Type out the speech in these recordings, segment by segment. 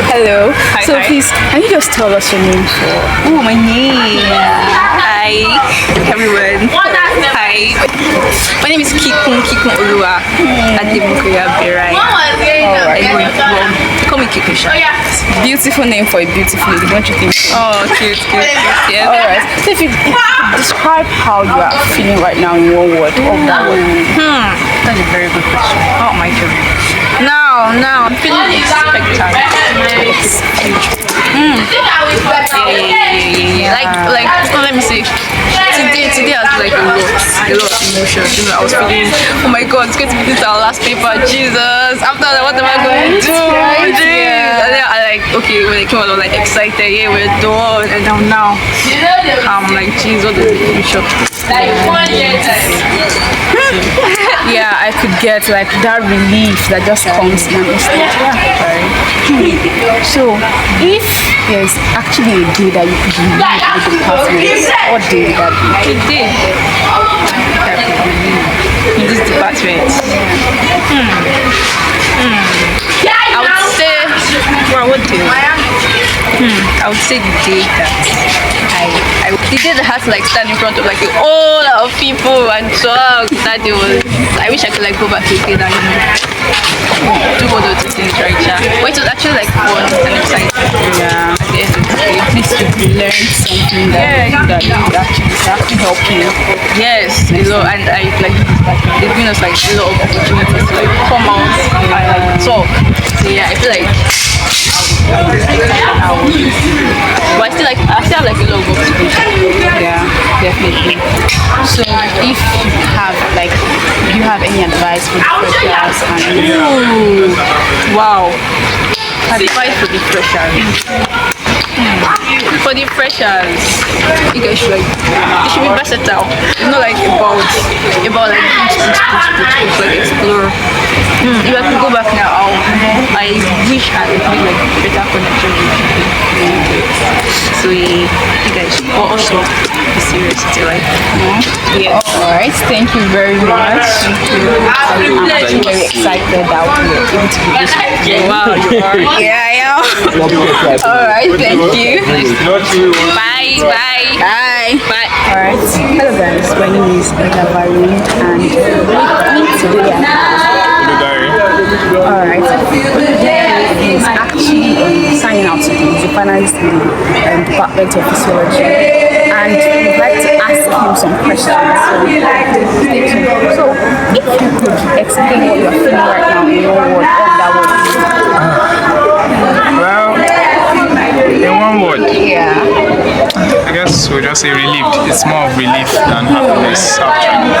Hello. Hi, So hi. please, can you just tell us your name for? Oh, my name. Hi, everyone. Hi. My name is Kikun Olua. Ademukoya Berai. Everyone, call me Kikusha. Beautiful name for a beautiful lady, don't you think? Oh, cute. Yeah. Alright. So if you describe how you are feeling right now in one word, of that word. That's a very good question. Oh my God. Now, I'm feeling expectant. Yeah. Like, let me see. Today I was like a lot of emotions. You know, I was feeling, oh my God, it's going to be this our last paper. Jesus. After that, what am I going to do? Yeah. And then I like, okay, when it came out, I was like excited. Yeah, we're done. And now, I'm like, Jesus, what is the future? Yeah, I could get like that relief that just comes in an instant. So, if there's actually a day that you could leave the department, what day would that be? Today, in this department, I would say, well, what day? I would say the day that the day that I had to like stand in front of like a whole lot of people and talk. That day was, I wish I could like go back again and do one or two things right now. But it was actually like fun and exciting. Yeah. At the end of the day, At least you've learned something that could actually help you. yes, you know, and I like they've given us like a lot of opportunities to like come out and like talk. So yeah, I feel like but I still have like a lot of work to do. Yeah, definitely. So if you have any advice for the freshers and Ooh, wow. Advice for the freshers. For the freshers, you guys should you should be versatile. It's not like about like like explore. If I could go back now, I wish I could make like better connection with people. So yeah, you guys should also be serious to like yeah. Alright, thank you very much. I'm actually very excited that we're able to do this. Wow, you are. Yeah, I am. Alright, thank you. Bye. Bye. Alright, hello guys, my name is Elavarun and today alright, today is actually signing out today. He's a finalist in the Department of Physiology and we'd like to ask him some questions. So if you could explain what you're feeling right now in one word, what that would Well, in one word, yeah. I guess we'll just say relieved. It's more of relief than happiness actually.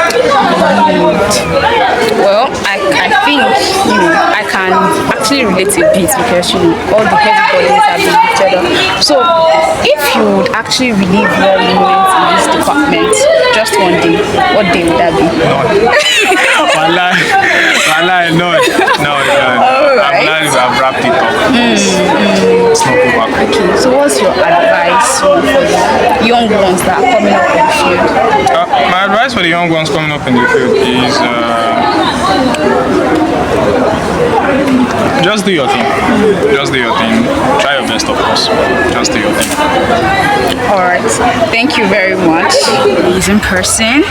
Well, I think I can actually relate a bit because all the heavy bodies have been lifted up. So if you would actually relieve one moment in this department, just one day, what day would that be? Wallahi, no. I've wrapped it up. It's not go back. Okay, so what's your advice for the young ones that are coming up in the field? My advice for the young ones coming up in the field is just do your thing. Just do your thing. Try your best, of course. Just do your thing. Alright, thank you very much. He's in person.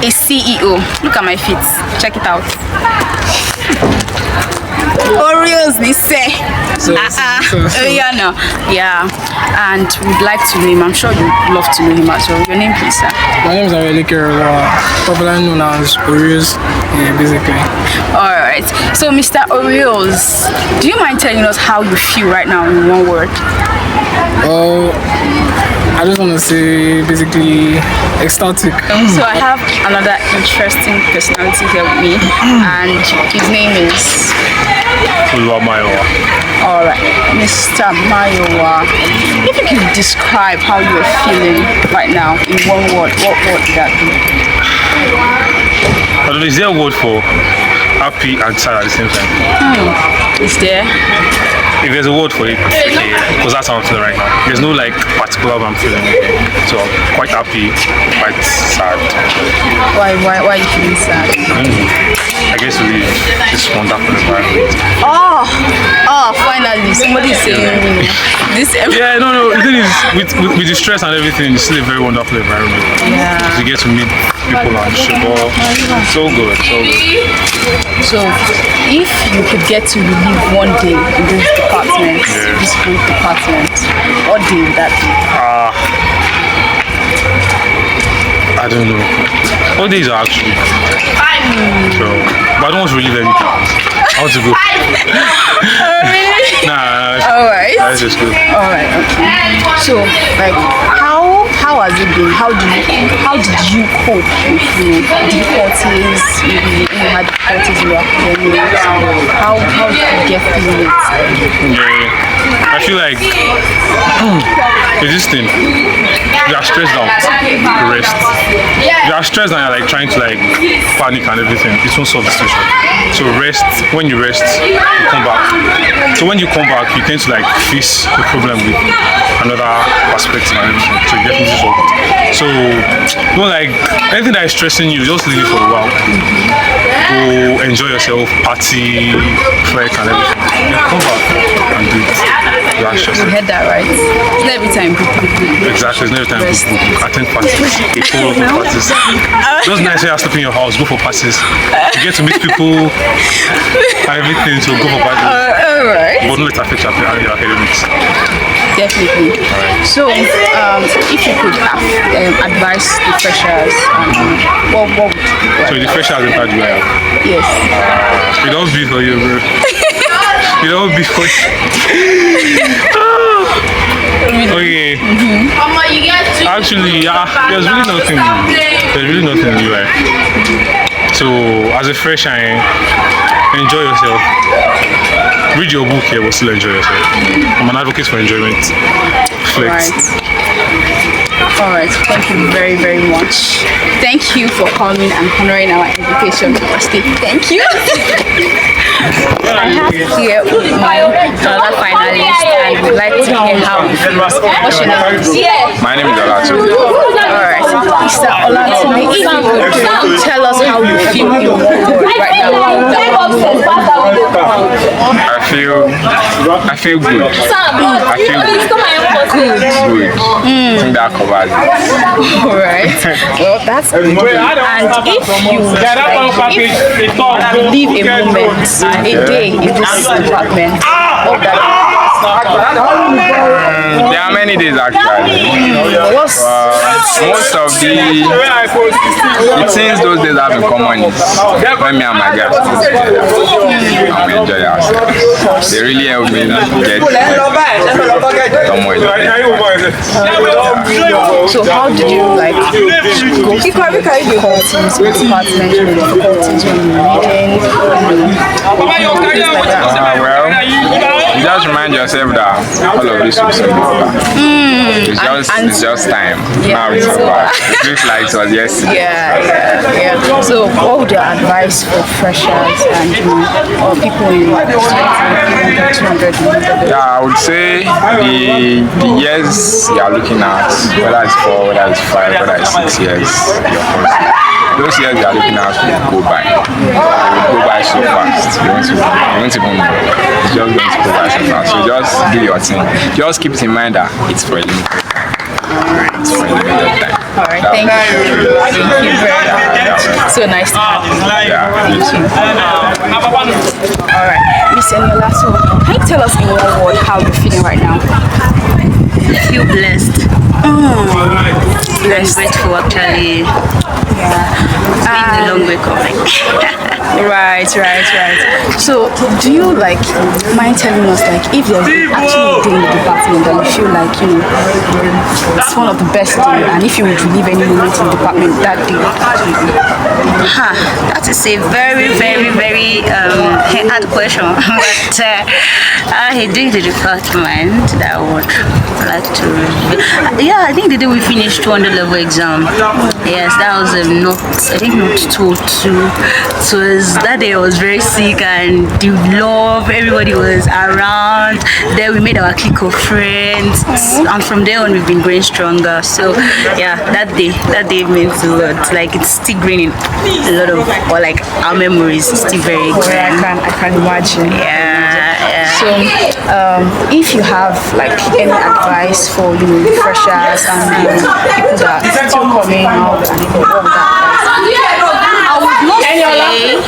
A CEO. Look at my feet. Check it out. Oreos, they say. Yeah, and we'd like to know him. I'm sure you'd love to know him as well. Your name, please, sir. My name is Aurelike, popularly known as Oreos, basically. Alright, so Mr. Oreos, do you mind telling us how you feel right now in one word? I just want to say basically ecstatic. So I have another interesting personality here with me, and his name is Alright, Mr. Mayowa. If you could describe how you're feeling right now in one word, what word would that be? Is there a word for happy and sad at the same time? Is there? If there's a word for it, okay, because that's how I'm feeling right now. There's no like particular how I'm feeling. So I'm quite happy, quite sad. Why are you feeling sad? I get to leave this wonderful environment. Finally, somebody saying this. Yeah, no. The thing is, with the stress and everything, it's still a very wonderful environment. Yeah. You get to meet people and sugar. So good, so good. So, if you could get to relive one day in this department, this group department, what day would that be? I don't know. All days are actually. So, but I don't want to relive anything. I want to go. Nah. Alright. That's just good. Alright, okay. So, like, how has it been? How did you cope with difficulties? Maybe you had difficulties in your academics. How did you get through it? I feel like it's this thing. You are stressed out, you rest. You are stressed and you're like trying to like panic and everything. It won't solve the situation. So rest. When you rest, you come back. So when you come back, you tend to like face the problem with another perspective and everything. So you definitely solve it. So don't like anything that is stressing you, just leave it for a while. Go enjoy yourself, party, flex and everything. Then come back and do it. You are stressed. You heard that right? It's not every time people Exactly, it's never time to attend parties. They call for parties. Just nice when you're sleeping in your house, go for parties. You get to meet people and everything, so go for parties. alright. But don't let it affect your academics. Definitely. So, if you could advise the freshers, what would you So the freshers in fact, Yes. it don't be for you, bro. It don't be for you. Okay. Actually, there's really nothing new. Right? So, as a fresher, enjoy yourself. Read your book here, but still enjoy yourself. I'm an advocate for enjoyment. Flex. Alright, thank you very, very much. Thank you for coming and honoring our invitation to our state. Thank you. I have here my other finalist and would like to hear how he feels. What's your name? My name is Olatu. Alright, Mr. Olatune, if you could tell us how you feel in one word right now. I feel good. I feel good. Good. I think that covers it. Alright, well that's good. And if you live a moment, a day in this department, what would that be? There are many days actually. What's Most of the things those days have in common is when me and my guys go together and we enjoy ourselves. They really help me get somewhere. So how did you like go through difficulties with department, difficulties when you were reading, things like that? Well, you just remind yourself that all of this will soon be over. It's just time. Now it's over. It looks like it was yesterday. Yeah. So what would your advice for freshers and or people in 200? Yeah, I would say the years you are looking at, whether it's 4, whether it's 5, whether it's 6 years, your course, those years you are looking at will go by. They will go by so fast. You won't even know. It's just going to go by so fast. So just do your thing. Just keep it in mind that it's for a limited time. It's for a limited time. Alright, thank you. Thank you very much. So nice to have you. Yeah, you too. Alright, Miss Eniola, so can you tell us in one word how you're feeling right now? I feel blessed. Blessed. Grateful actually. It's been a long way coming. Right. So, do you mind telling us if there's actually a day in the department that you feel it's one of the best days, and if you would relive any moment in the department that day? That is a very, very, very hard question. But I think the department that I would like to review. I think the day we finished 200 level exam. Yes, that was I think not told to. So that day I was very sick and the love, everybody was around. Then we made our clique of friends, and from there on we've been growing stronger. So yeah, that day meant a lot. Like it's still growing a lot of, or like our memories still very grand. I can imagine. Yeah. So, if you have like any advice for freshers and people that are still coming out, and what would that advice?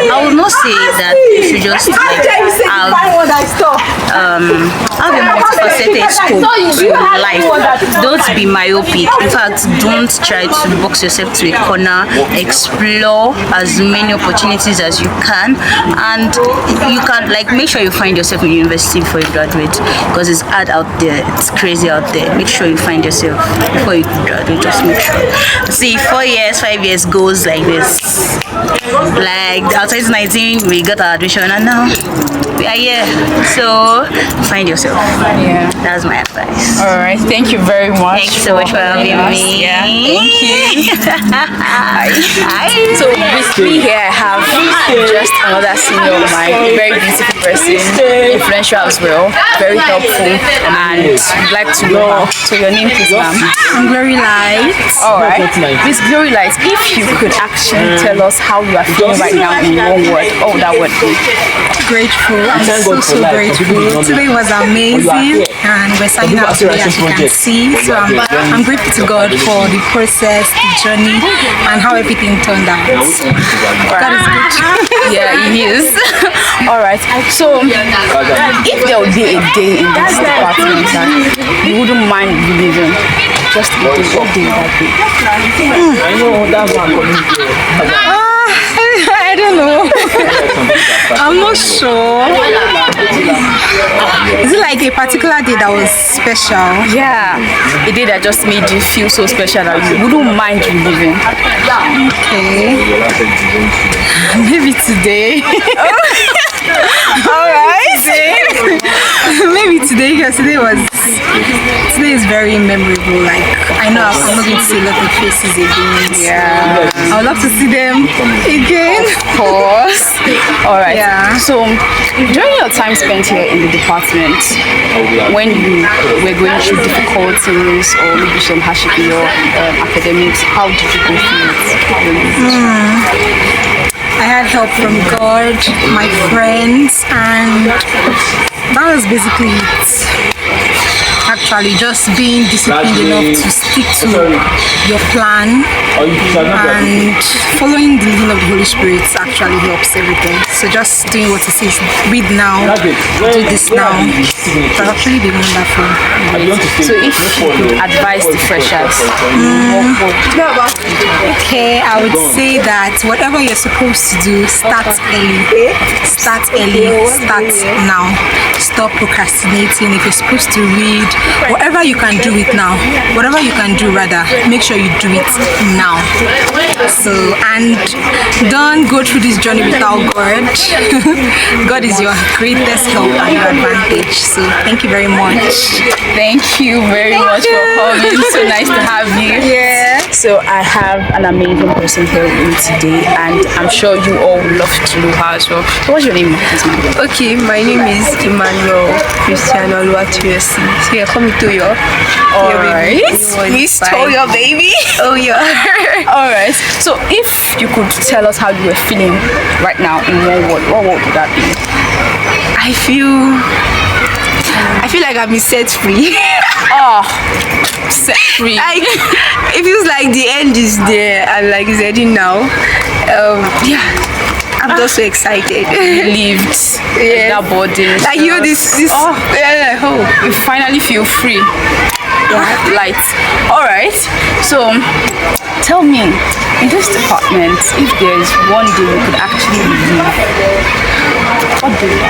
I would not say that you should just like have a multifaceted scope to life. Don't be myopic. In fact, don't try to box yourself to a corner. Explore as many opportunities as you can, and you can like make sure you find yourself in university before you graduate, because it's hard out there. It's crazy out there. Make sure you find yourself before you graduate. Just make sure. See, 4 years, 5 years goes like this. Like outside 2019, we got our admission, and now we are here. So find yourself. Yeah, that's my advice. All right, thank you very much. Thank you so much for having me. Yeah, thank you. Hi. So with me here, I have just another senior of mine, a very beautiful person, influential as well, very helpful, and I'd like to know her. So your name, please, ma'am? I'm Glory Light. All right, Miss Glory Light, if you could actually tell us how you are feeling right now in one word, what would that word be? Grateful. I'm so grateful. Today was amazing, and we're signing out today, as you can see. So I'm grateful to God for the process, the journey, and how everything turned out. God is good. Yeah, he is. All right. So, if there would be a day in this department that you wouldn't mind living, just a day, what day would that be? I don't know. I'm not sure. Is it like a particular day that was special? Yeah, a day that just made you feel so special that you wouldn't mind living. Okay. Maybe today. All right. Maybe today, because today is very memorable. Like I know I'm not going to see a lot of faces again. Yeah, I would love to see them again. Of course. All right. Yeah. So during your time spent here in the department, when you were going through difficulties or maybe some hardship in your academics, how did you go through it? I had help from God, my friends, and that was basically it. Actually, just being disciplined enough to stick to your plan and following the leading of the Holy Spirit actually helps everything. So just doing what He says, read now, do this now. It's actually been wonderful. So if you could advise the freshers, okay, I would say that whatever you're supposed to do, start early. Start early, start now. Stop procrastinating. If you're supposed to read, whatever you can do it now. Whatever you can do rather, make sure you do it now. So, and don't go through this journey without God. God is your greatest help and your advantage. So thank you very much. Thank you very much for coming. So nice to have you. Yeah. So I have an amazing person here with me today, and I'm sure you all would love to know her as well. So what's your name? Okay, my name is Emmanuel Cristiano Oluwatoyosi. So yeah, call me Toyo. Alright. Miss Toyo, baby. Oh yeah. Alright. So if you could tell us how you were feeling right now in one word, what would that be? I feel like I've been set free. Oh, set free. Like it feels like the end is there and like it's ending now. Yeah. I'm just so excited. Relieved. Yeah. That body. Like you know this oh yeah, oh. You finally feel free. Yeah. Light. Alright. So tell me, in this department, if there's one day you could actually leave, what do you do?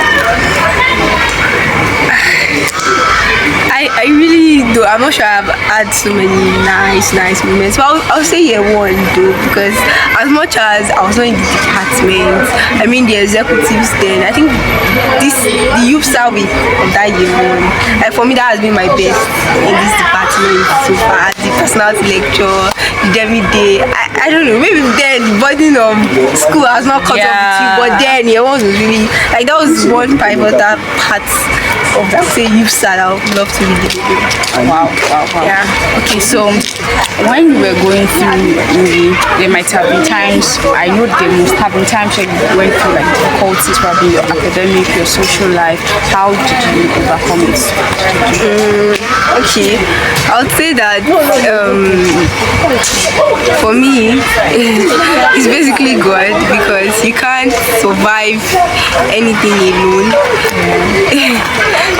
I really do. I'm not sure I've had so many nice moments. But I'll say one though, because as much as I was not in the department, I mean the executives then, I think the youth survey of that year one, like for me that has been my best in this department so far. The personality lecture, the every day. I I don't know, maybe then the burden of school has not caught up with you, but then your one was really like that was one pivotal part of that say youth side I would love to read it. Wow. Yeah. Okay, so when you were going through uni, there might have been times, I know there must have been times when you went through like difficulties, probably your academic, your social life. How did you overcome it? Okay, I would say that for me, it's basically good because you can't survive anything alone.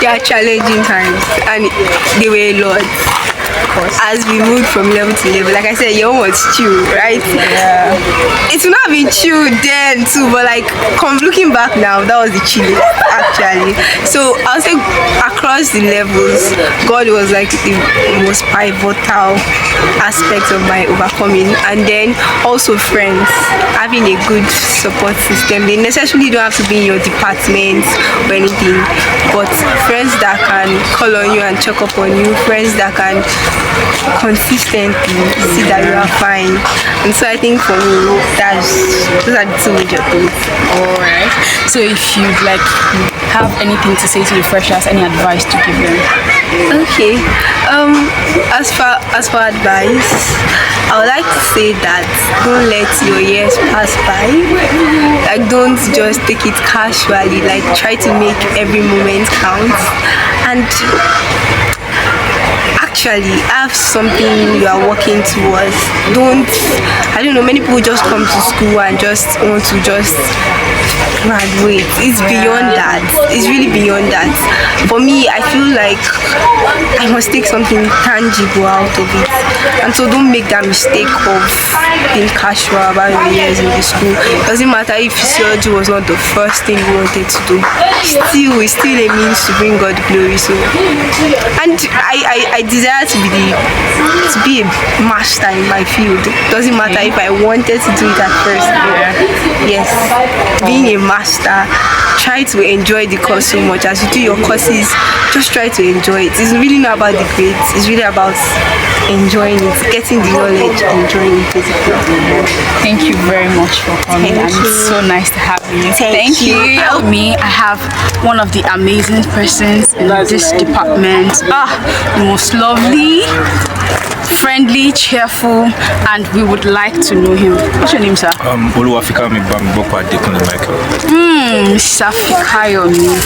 There are challenging times, and they were a lot. As we moved from level to level, like I said, your own was chill, right? Yeah. It would not have been chill then too, but like looking back now, that was the chillest actually. So I'll say across the levels, God was like the most pivotal aspect of my overcoming, and then also friends, having a good support system. They necessarily don't have to be in your department or anything, but friends that can call on you and check up on you, friends that can consistently see that you are fine. And so I think for me, those are the two major things. Alright. So if you'd like have anything to say to the freshers, any advice to give them? Okay. As for advice, I would like to say that don't let your years pass by. Like don't just take it casually. Like try to make every moment count. And actually have something you are working towards. I don't know, many people just come to school and just want to just graduate. It's beyond that. It's really beyond that. For me, I feel like I must take something tangible out of it. And so don't make that mistake of being casual about your years in the school. It doesn't matter if physiology was not the first thing you wanted to do. It's still a means to bring God glory. So, and I desire to be a master in my field. Doesn't matter if I wanted to do it at first. Yes, being a master, try to enjoy the course so much. As you do your courses, just try to enjoy it. It's really not about the grades. It's really about enjoying it, getting the knowledge, enjoying it basically. Thank you very much for coming, and it's so nice to have you. Thank you. Help me, I have one of the amazing persons in this department. The most lovely, friendly, cheerful, and we would like to know him. What's your name, sir? Mr. Fikayomi.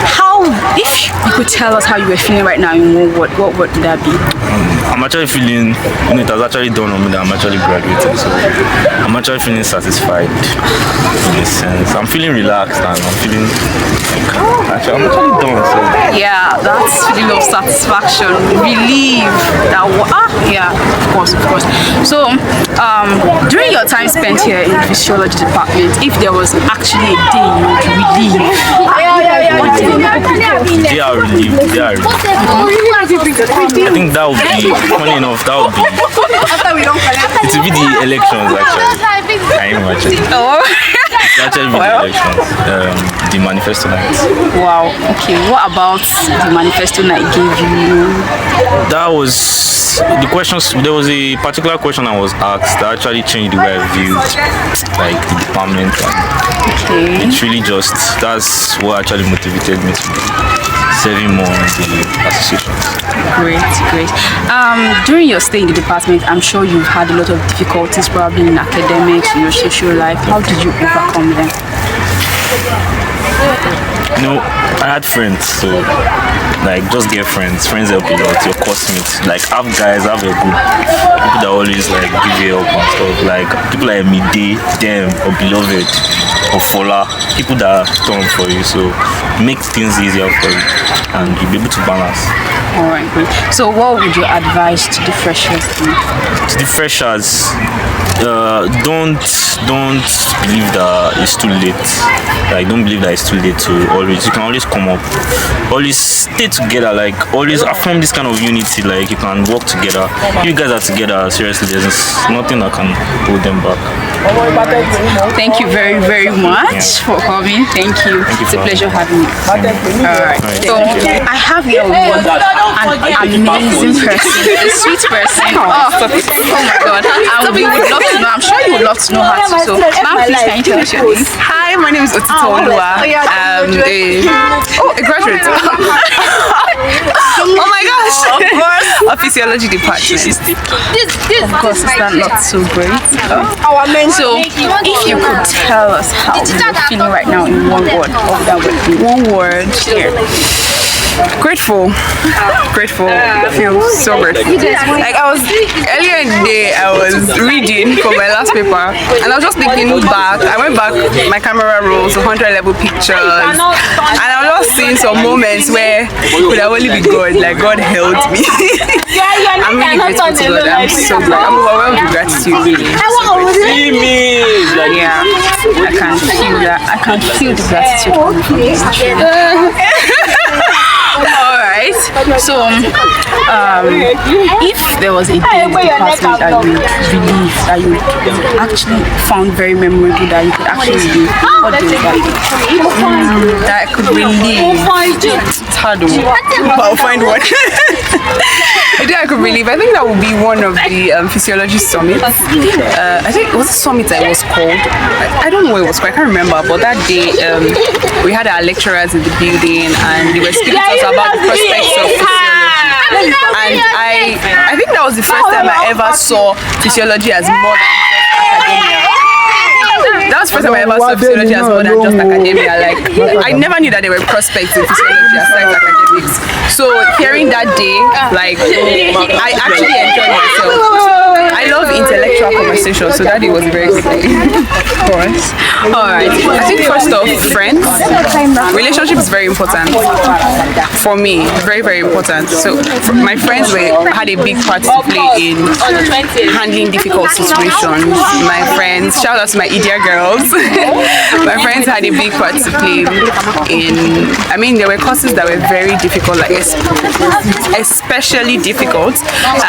How, if you could tell us how you were feeling right now, what would that be? I'm actually feeling, it has actually dawned on me that I'm actually graduating, so I'm actually feeling satisfied in a sense. I'm feeling relaxed and I'm feeling like I'm actually done. So. Yeah, that's feeling of satisfaction, relief. Yeah, of course. So, during your time spent here in the physiology department, if there was actually a day you would relieve, what day? They are relieved. I think that would be, funny enough, it would be the elections actually. I am actually. Oh. It actually be the elections, the manifesto night. Wow, okay. What about the manifesto night gave you? That was the questions. There was a particular question I was asked that actually changed the way I viewed like the department. Okay. It's really just, that's what actually motivated me to be serving more in the association. Great. During your stay in the department, I'm sure you've had a lot of difficulties, probably in academics, in your social life. How did you overcome them? I had friends, so like just get friends help a lot. Your classmates, like have guys, have a group, people that always like give you help and stuff, like people like Midday, them, or Beloved, or Fola, people that turn for you, so make things easier for you and you'll be able to balance. Alright, great. So what would you advise to the freshers do? To the freshers, don't believe that it's too late. Like don't believe that it's too late to always, you can always come up, always stay together, like always affirm this kind of unity, like you can work together. You guys are together, seriously, there's nothing that can hold them back. Thank you very, very much for coming. Thank you. It's a pleasure having you. Alright. So I have here one an amazing person, a sweet person. Oh my God! And we would love to know. I'm sure you would love to know her too. So, ma'am, please can you tell us your name? Hi, my name is Otito Olua. A graduate. Oh my gosh! A physiology department. Of course, is that not so great? So, if you could tell us how you're feeling right now in one word, of that word, One word. here. Grateful. I feel so grateful. Like I was earlier in the day, I was reading for my last paper, and I was just thinking back. I went back, my camera rolls, 100 level pictures, and I was just seeing some moments where it could have only be God. Like God helped me. I'm really grateful to God. I'm so glad. I'm overwhelmed with gratitude. Yeah, I can feel that. I can feel the gratitude coming from this. Alright. So, if there was a day in the department that you believe that you actually found very memorable that you could actually do, what day would that be? That I could relieve. It's hard, but I'll find one. A day I could relieve. I think that would be one of the physiology summits. I think it was a summit that it was called. I don't know what it was called. I can't remember. But that day we had our lecturers in the building and they were speaking to us about the prospects of physiology. And I think that was the first time I ever saw physiology as more than academia. That was the first time I ever saw physiology as more than just academia. Like I never knew that there were prospects in physiology aside academics. So hearing that day, like I actually enjoyed myself. I love intellectual conversation, so that day was a very good day. Of course. Alright. I think first off, friends. Relationship is very important. For me, very, very important. So my friends had a big part to play in handling difficult situations. My friends, shout out to my idiot girls. My friends had a big part to play in, I mean, there were courses that were very difficult, like especially difficult,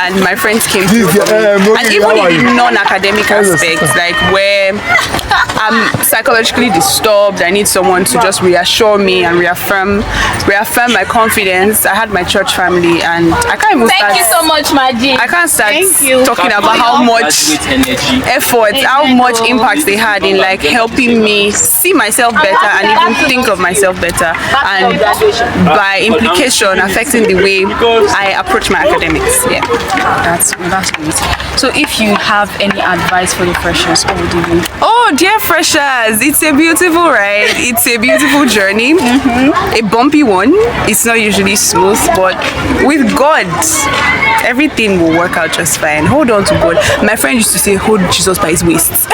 and my friends came through for me. And even in the non-academic aspects, like where I'm psychologically disturbed, I need someone to just reassure me and reaffirm my confidence. I had my church family, and I can't even start. Thank you so much, Maji. I can't start talking about how much effort, how much impact they had in like helping me see myself better and even think of myself better, and by implication affecting the way I approach my academics. Yeah, That's great. So, if you have any advice for the freshers, what would you do? Oh, dear freshers, it's a beautiful ride. It's a beautiful journey. A bumpy one. It's not usually smooth, but with God, everything will work out just fine. Hold on to God. My friend used to say, hold Jesus by his waist.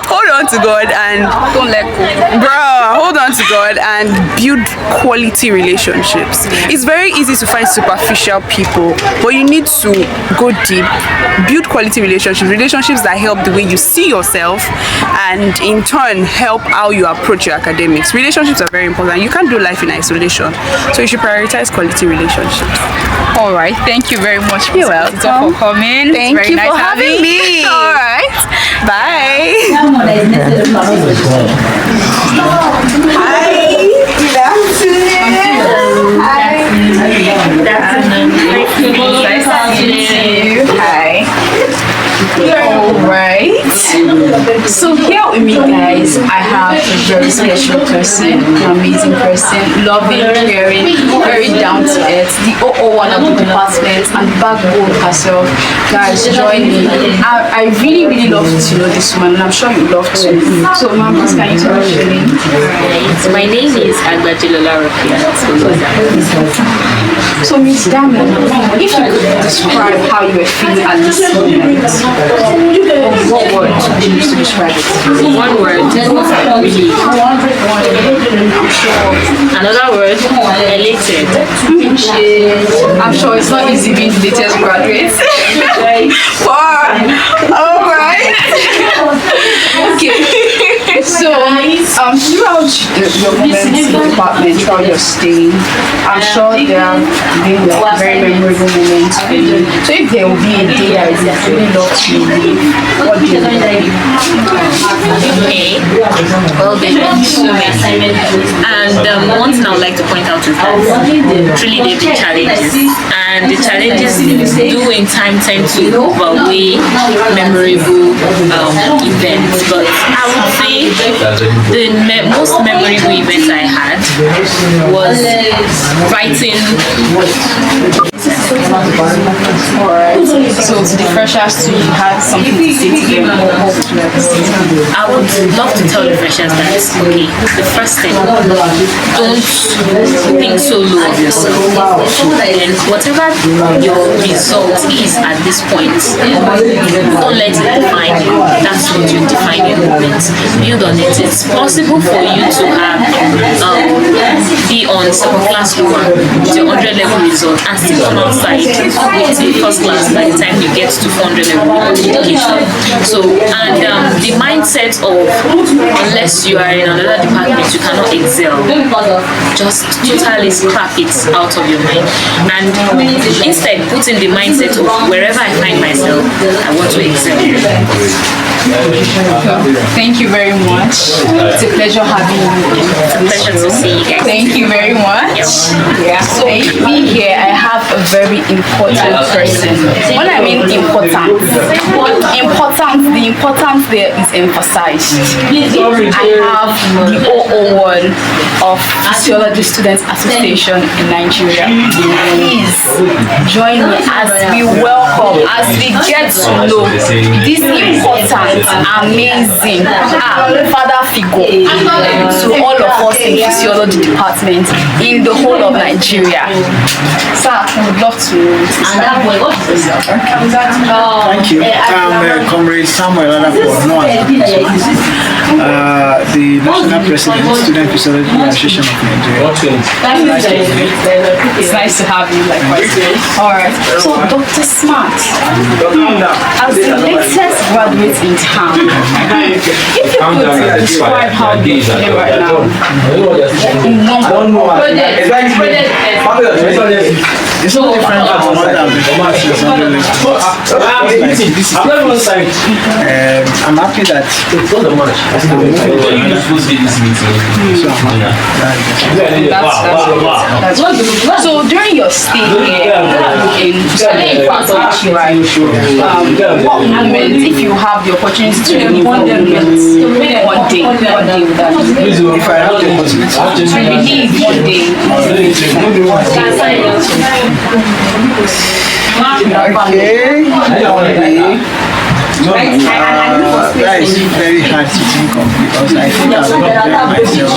Hold on to God and Don't let go. bro, hold on to God and build quality relationships. It's very easy to find superficial people, but you need to go deep, build quality relationships that help the way you see yourself and in turn help how you approach your academics. Relationships are very important. You can't do life in isolation, so you should prioritize quality relationships. All right. Thank you very much. You're welcome for coming. Thank Very you nice for having me. All right, bye. Alright, so here with me, guys, I have a very special person, an amazing person, loving, caring, very down to earth, the 001 of the department, and backbone herself. Guys, join me. I really, really love to know this woman, and I'm sure you love to. So, ma'am, please can you tell us your name? Right. My name is Agbajilola Rafia. So, Miss Diamond, if you could describe how you were feeling at this moment, what word would you use to describe it? One word, relief. Another word, elated. I'm sure it's not easy being the latest graduate. All right. Okay. So, throughout your moments in the department, throughout your stay, I'm sure there have been like very memorable moments for you. So, if there will be a day that you really love to relive, what day would it be? Okay. Well, there's been so many. And And one thing I would like to point out is that truly there be challenges, and the challenges do in time tend to overweigh memorable events. But I would say the most memorable event I had was writing. So to the freshers too, you had something to say to them. I would love to tell the freshers that, okay, the first thing, don't think so low of yourself. And whatever your result is at this point, don't let it define you. That's what you define your movement. Build on it. It's possible for you to have be on second class one with your 100 level result and still come outside with the first class by the time you get to 400 level education. So, and the mindset of unless you are in another department, you cannot excel. Just totally scrap it out of your mind, and instead put in the mindset of wherever I find myself, I want to excel. Thank you very much. It's a pleasure having you. It's a pleasure to see you guys. Thank you very much. Yeah. So me here, I have a very important person. When I mean important, the importance there is emphasized. I have the 001 of Physiology Students Association in Nigeria. Please join me as we welcome, as we get to know this important, amazing father figure to all of us in Physiology department in the whole of Nigeria. Sir, I would love to start. Thank you. I'm Comrade Samuel Adafo, known as the National President, Student Physiology Association of Nigeria. It's nice to have you, likewise. Alright, so Dr. Smart, as the latest graduate in town, if you could describe how you're feeling right now in one word. It's so different from what I've been doing since I'm happy that So during your stay here in what moment, if you have the opportunity to relive one day, what day would that be? If I have the opportunity to relive one day, that is very hard to think of because I think I've been myself.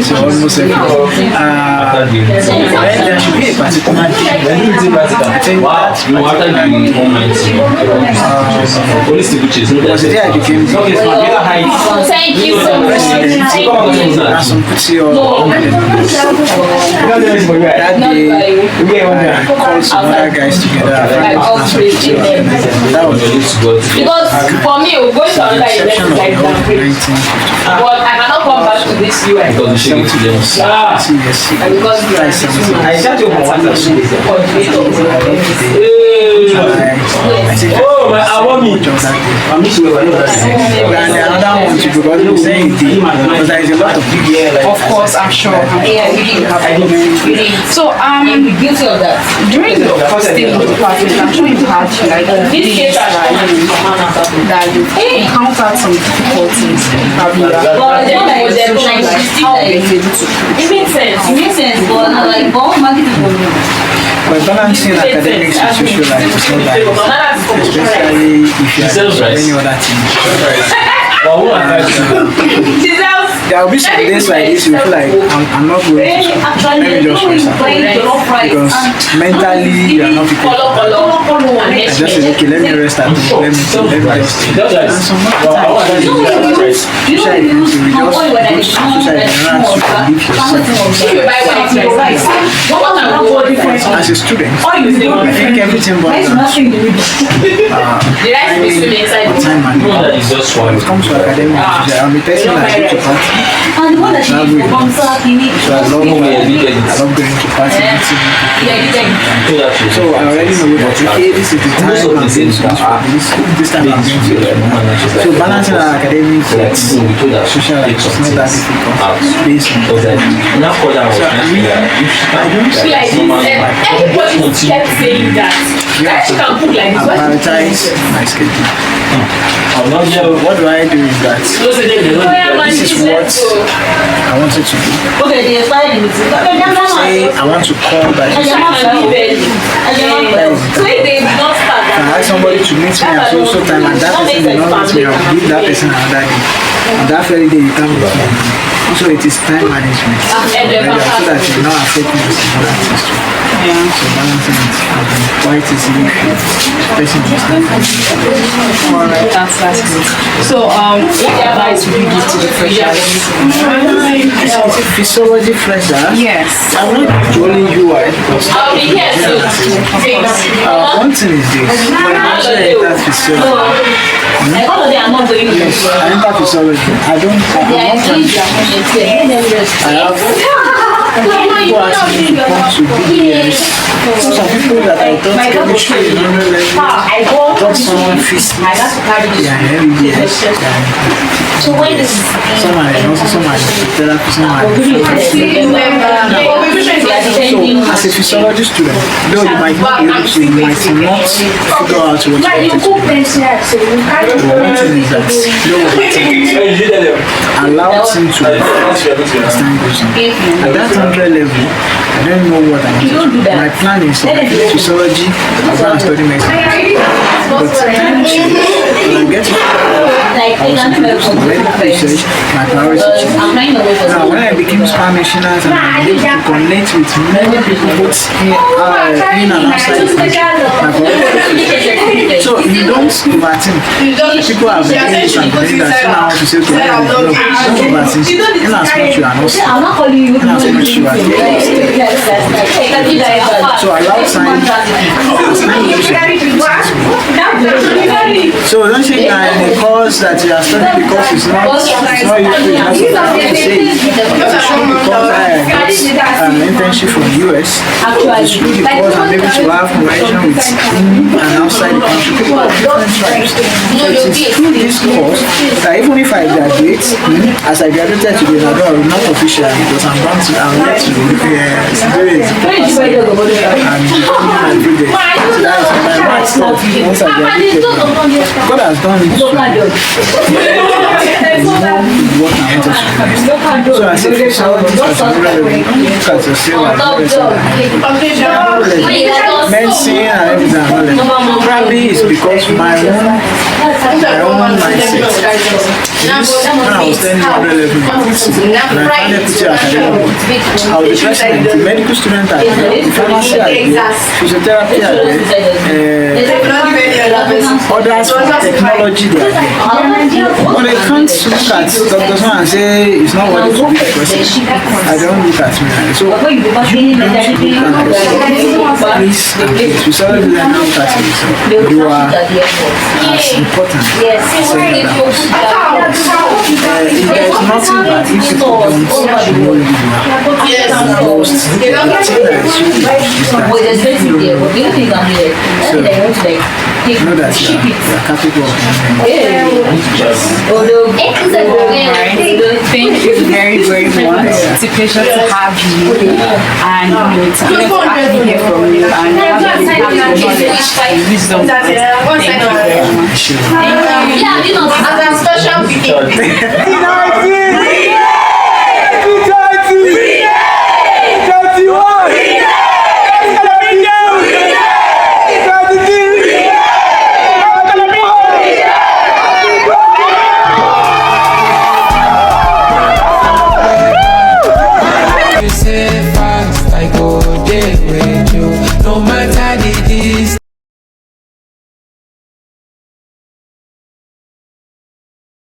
So almost every then there should be a particular day. I think was the day I became Thank you so much. That day I called some other guys together. That was because for me, we're going to another event like that. But I cannot come back to this US. because I shut your I want me. And another one too because you're saying because there is a lot of people. Of course, I'm sure. So during the first day of the party, I'm sure you had like days that you encountered some difficulties. Probably it makes sense, but like but balancing academics with social life is not that easy, especially if you are doing any other thing. There will be some days like this you feel like I'm not going to school. Let me just rest because mentally you are not prepared. I just say okay, let me rest at home. Let me rest. And some other times you just as a student, I think everything boils down to time management. When it comes to academic. I'm a person that goes to party. So I love going to party, meeting people. So I already know that okay, this is the time I'm going to this time I'm going to. So balancing our academic with social life is not that difficult. Based on that. So I don't see everybody kept saying that. I prioritize my schedule. So what do I do is that this is what I wanted to do. Say I want to call that. I ask somebody to meet me at so time and that person will not meet me. I will give that person another day. And that very day you come with me. So it is time management. So that you not affect me with another things too. So balancing it quite easily. Person understand. Alright, that's good. So what advice would you give to the freshers? It's a physiology fresher. Yes. I'm not only UI. One thing is this. When I enter physiology, yes, I enter physiology. I'm not people ask me to come to BDS. Some people that I thought chemistry is not really thought someone physics, they are MBS. Some are also some are therapy, some are so as a physiology student, though you might not be able to, you might not figure out what you want to do. But one thing is that allow him to understand question. At that 100 level, I don't know what I want to do. My plan is to physiology, I'm going to study medicine. But eventually, when I get to medical research, my priority changed. Now, when I became spam missionaries and I was able to connect with many people both in and outside the country, my priority changed. So you don't overthink. People have been doing this and doing that. So now to say to them, don't overthink. In as much you are not sick, in as much you are there. So allow time. So don't think that in a course that you are studying because it's not useful, it's not what I have to say. Because I got an internship from the US, it's really because I'm able to have connection with in and outside the country. People of different tribes. So it is through this course that even if I graduate, as I graduated today, I'm not official because I'm yet to do it. And my project. So that is my mind stuff. Once I graduated, God has done it so what I wanted to do. So I said, look at yourself medicine and everything. Probably it's because my own mindset. When I was studying 100 level, and I found a teacher academic, I was the president, the medical student at the pharmacy at the physiotherapy at others for technology they are there. But I can't look at Dr. Swan and say it's not what it is because I don't look at me. So you don't look at yourself. Please and please, physiology doesn't look at yourself. You are as important as anyone else. If there is nothing that if people don't know you are, most the thing that is really is that you don't know. So know that you are capable of Thank you very, very much. It's a pleasure to have you and it's a pleasure to actually hear from you and have knowledge and wisdom. Thank you very much. Thank you. As a special